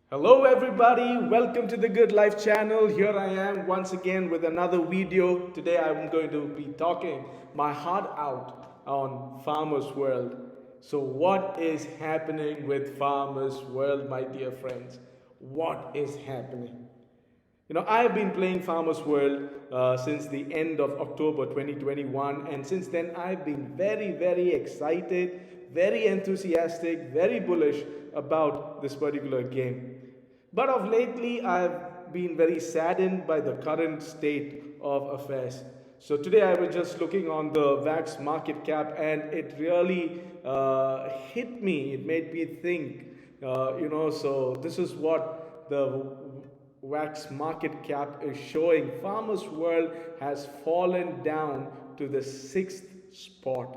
Hello everybody, welcome to the Good Life channel. Here I am once again with another video. Today I'm going to be talking my heart out on Farmers World. So what is happening with Farmers World, my dear friends? What is happening? I've been playing Farmers World since the end of October 2021, and since then I've been very, very excited, very enthusiastic, very bullish about this particular game. But of lately, I've been very saddened by the current state of affairs. So today I was just looking on the VAX market cap, and it really hit me. It made me think. So this is what the wax market cap is showing. Farmers World has fallen down to the sixth spot.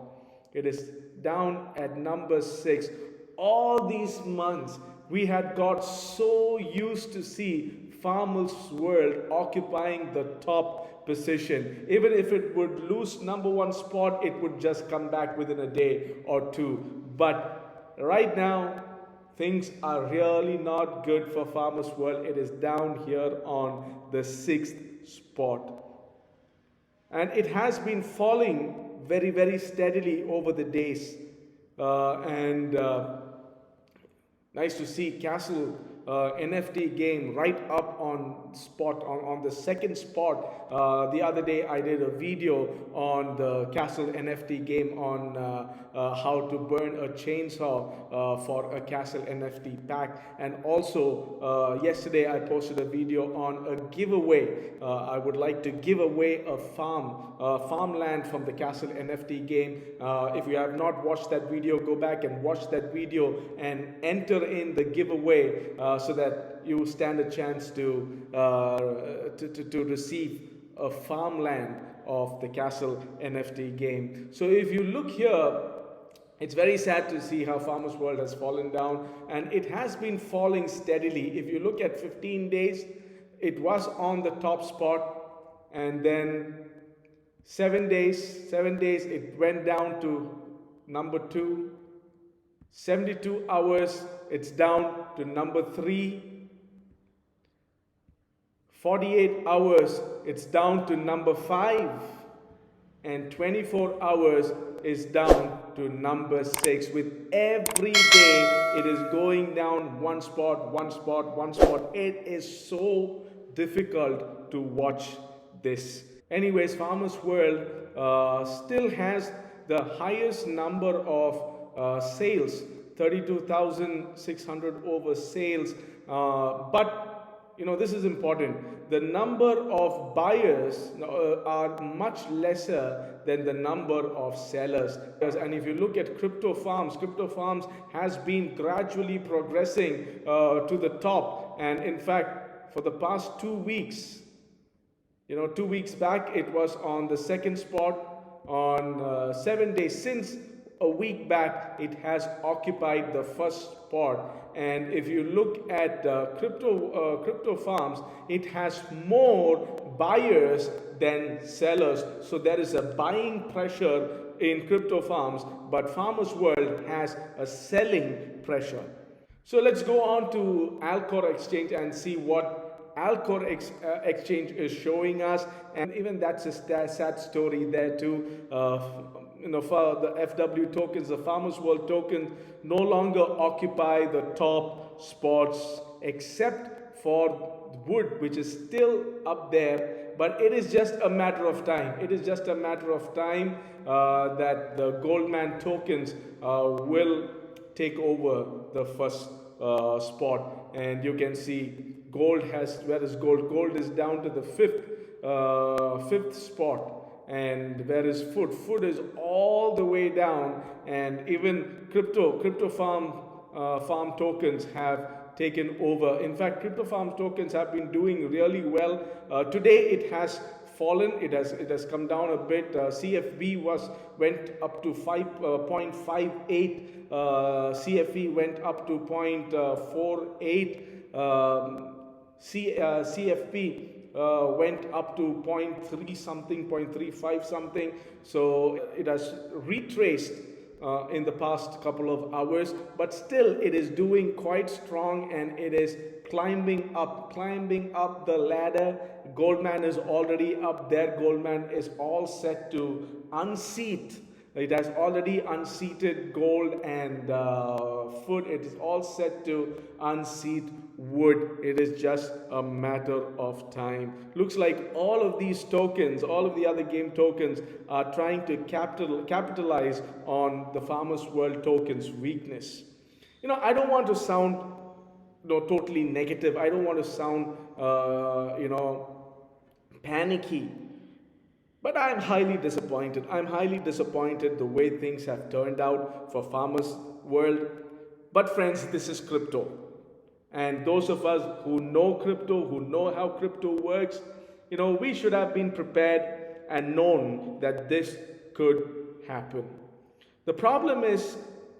It is down at number 6. All these months we had got so used to see Farmers World occupying the top position. Even if it would lose number 1 spot, it would just come back within a day or two. But right now things are really not good for Farmers World. It is down here on the 6th spot. And it has been falling very, very steadily over the days. And Nice to see Castle NFT game right up on the second spot. The other day I did a video on the Castle NFT game on how to burn a chainsaw for a Castle NFT pack, and also yesterday I posted a video on a giveaway. I would like to give away a farmland from the Castle NFT game. If you have not watched that video, go back and watch that video and enter in the giveaway so that you stand a chance to receive a farmland of the Castle NFT game. So if you look here, it's very sad to see how Farmers World has fallen down, and it has been falling steadily. If you look at 15 days, it was on the top spot, and then 7 days it went down to number 2. 72 hours it's down to number 3. 48 hours it's down to number 5, and 24 hours is down to number 6. With every day it is going down one spot. It is so difficult to watch this. Anyways, Farmers World still has the highest number of sales, 32,600 over sales, but this is important. The number of buyers are much lesser than the number of sellers. And if you look at crypto farms has been gradually progressing to the top. And in fact, for the past 2 weeks, 2 weeks back, it was on the second spot. On 7 days since a week back, it has occupied the first spot. And if you look at crypto farms, it has more buyers than sellers. So there is a buying pressure in crypto farms, but Farmers World has a selling pressure. So let's go on to Alcor Exchange and see what Alcor Exchange is showing us. And even that's a sad story there too. For the FW tokens, the Farmers World token no longer occupy the top spots, except for wood, which is still up there. But it is just a matter of time. It is just a matter of time that the Goldman tokens will take over the first spot. And you can see gold has, where is gold? Gold is down to the fifth spot. And where is food? Food is all the way down, and even crypto farm tokens have taken over. In fact, crypto farm tokens have been doing really well. Today it has fallen. It has come down a bit. CFB went up to 5.58. CFE went up to 0.48. CFP went up to 0.3 something, 0.35 something. So it has retraced in the past couple of hours, but still it is doing quite strong and it is climbing up the ladder. Goldman is already up there. Goldman is all set to unseat. It has already unseated gold and food. It is all set to unseat wood. It is just a matter of time. Looks like all of these tokens, all of the other game tokens, are trying to capitalize on the Farmers World token's weakness. I don't want to sound totally negative. I don't want to sound panicky. But I'm highly disappointed. I'm highly disappointed the way things have turned out for Farmers World. But friends, this is crypto. And those of us who know crypto, who know how crypto works, we should have been prepared and known that this could happen. The problem is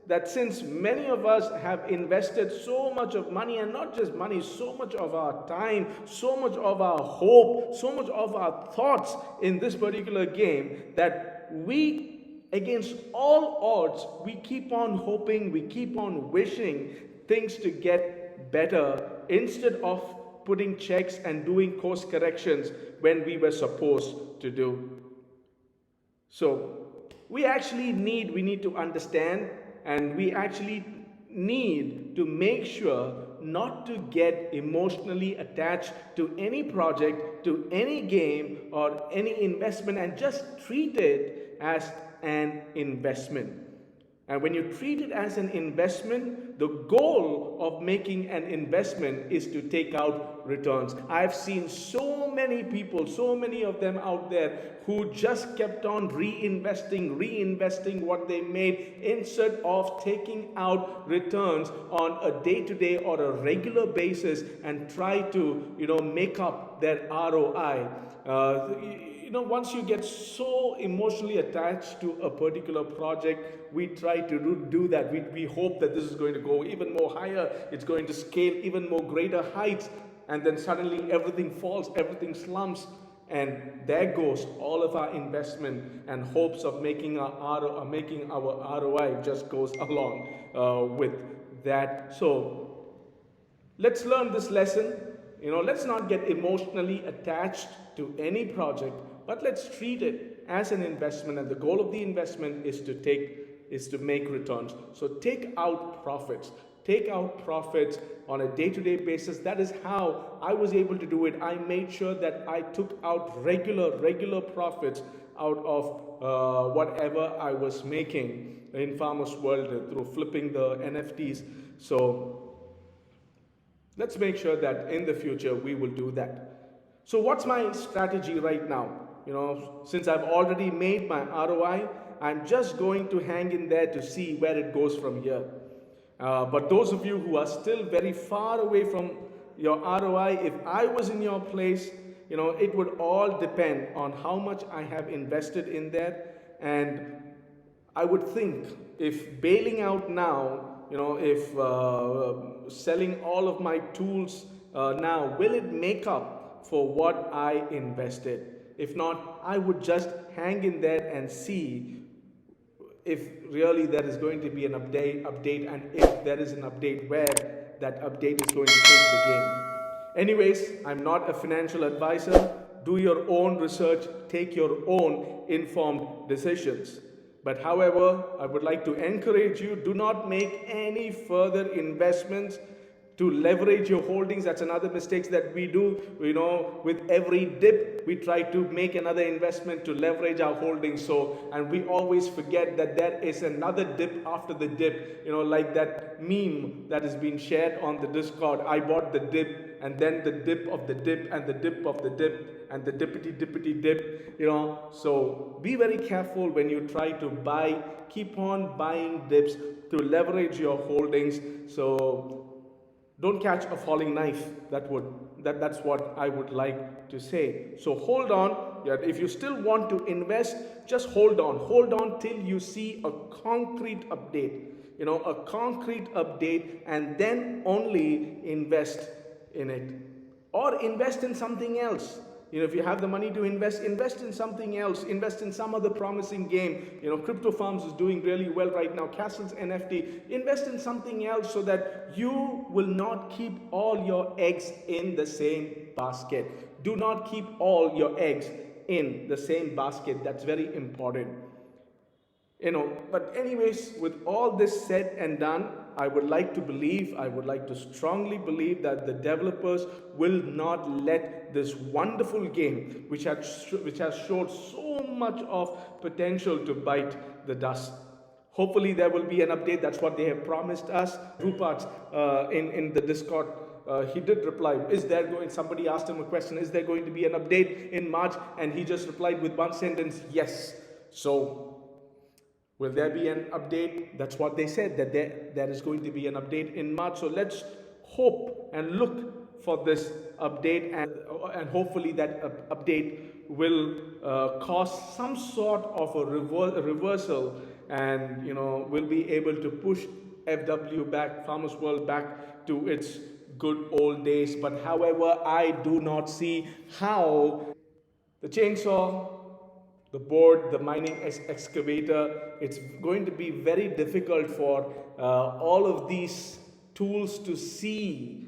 that since many of us have invested so much of money, and not just money, so much of our time, so much of our hope, so much of our thoughts in this particular game, that we, against all odds, we keep on hoping, we keep on wishing things to get better instead of putting checks and doing course corrections when we were supposed to do. So we need to understand, and we actually need to make sure not to get emotionally attached to any project, to any game, or any investment, and just treat it as an investment. And when you treat it as an investment, the goal of making an investment is to take out returns. I've seen so many people, so many of them out there who just kept on reinvesting what they made instead of taking out returns on a day-to-day or a regular basis and try to, make up their ROI. Once you get so emotionally attached to a particular project, we try to do that. We hope that this is going to go even more higher. It's going to scale even more greater heights. And then suddenly everything falls, everything slumps. And there goes all of our investment and hopes of making our ROI just goes along with that. So let's learn this lesson. Let's not get emotionally attached to any project, but let's treat it as an investment, and the goal of the investment is to make returns. So take out profits. Take out profits on a day-to-day basis. That is how I was able to do it. I made sure that I took out regular profits out of whatever I was making in Farmers World through flipping the NFTs. So let's make sure that in the future we will do that. So what's my strategy right now? Since I've already made my ROI, I'm just going to hang in there to see where it goes from here. But those of you who are still very far away from your ROI, if I was in your place, it would all depend on how much I have invested in there. And I would think if bailing out now, if selling all of my tools now, will it make up for what I invested? If not, I would just hang in there and see if really there is going to be an update, and if there is an update, where that update is going to take the game. Anyways, I'm not a financial advisor. Do your own research, take your own informed decisions. But however, I would like to encourage you, do not make any further investments to leverage your holdings. That's another mistake that we do. With every dip, we try to make another investment to leverage our holdings. And we always forget that there is another dip after the dip. Like that meme that has been shared on the Discord. I bought the dip, and then the dip of the dip, and the dip of the dip, and the dippity dip. So be very careful when you try to buy. Keep on buying dips to leverage your holdings. So don't catch a falling knife. That's what I would like to say. So hold on. If you still want to invest, just hold on. Hold on till you see a concrete update. A concrete update, and then only invest in it. Or invest in something else. If you have the money to invest, invest in something else, invest in some other promising game. Crypto farms is doing really well right now. Castle's NFT, invest in something else so that you will not keep all your eggs in the same basket. Do not keep all your eggs in the same basket. That's very important. But anyways, with all this said and done, I would like to strongly believe that the developers will not let this wonderful game, which has showed so much of potential, to bite the dust. Hopefully there will be an update. That's what they have promised us. Rupert, in the Discord, he did reply, somebody asked him a question, is there going to be an update in March? And he just replied with one sentence, yes. So will there be an update? That's what they said, that there is going to be an update in March. So let's hope and look for this update, and hopefully that update will cause some sort of a reversal, and will be able to push FW back, Farmers World back to its good old days. But however, I do not see how the chainsaw, the board, the mining excavator, it's going to be very difficult for all of these tools to see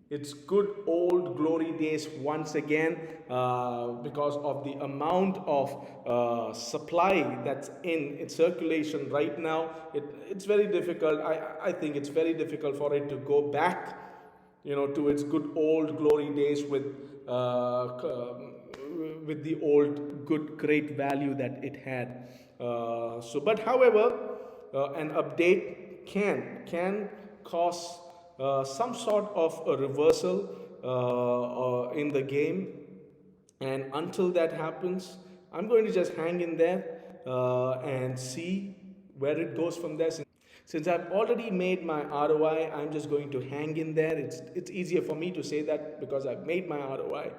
its good old glory days once again, because of the amount of supply that's in circulation right now. It's very difficult. I think it's very difficult for it to go back, to its good old glory days with the old good great value that it had. But however, an update can cause some sort of a reversal in the game, and until that happens, I'm going to just hang in there and see where it goes from there. Since I've already made my ROI, I'm just going to hang in there. It's easier for me to say that because I've made my ROI.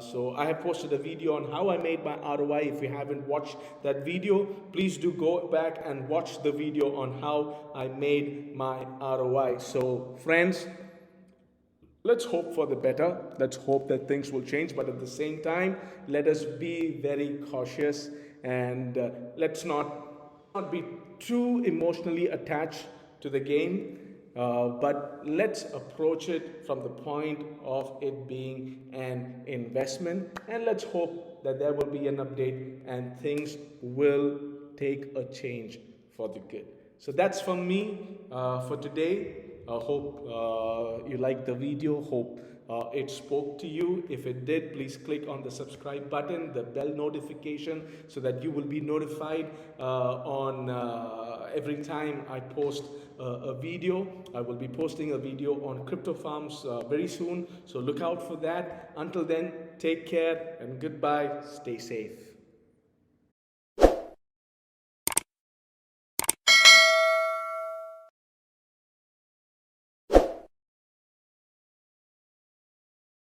So I have posted a video on how I made my ROI. If you haven't watched that video, please do go back and watch the video on how I made my ROI. So friends, let's hope for the better. Let's hope that things will change. But at the same time, let us be very cautious, and let's not be too emotionally attached to the game. But let's approach it from the point of it being an investment, and let's hope that there will be an update and things will take a change for the good. So that's from me for today. I hope you liked the video. Hope it spoke to you. If it did, please click on the subscribe button, the bell notification, so that you will be notified on every time I post a video. I will be posting a video on crypto farms very soon, so look out for that. Until then, take care and goodbye. Stay safe.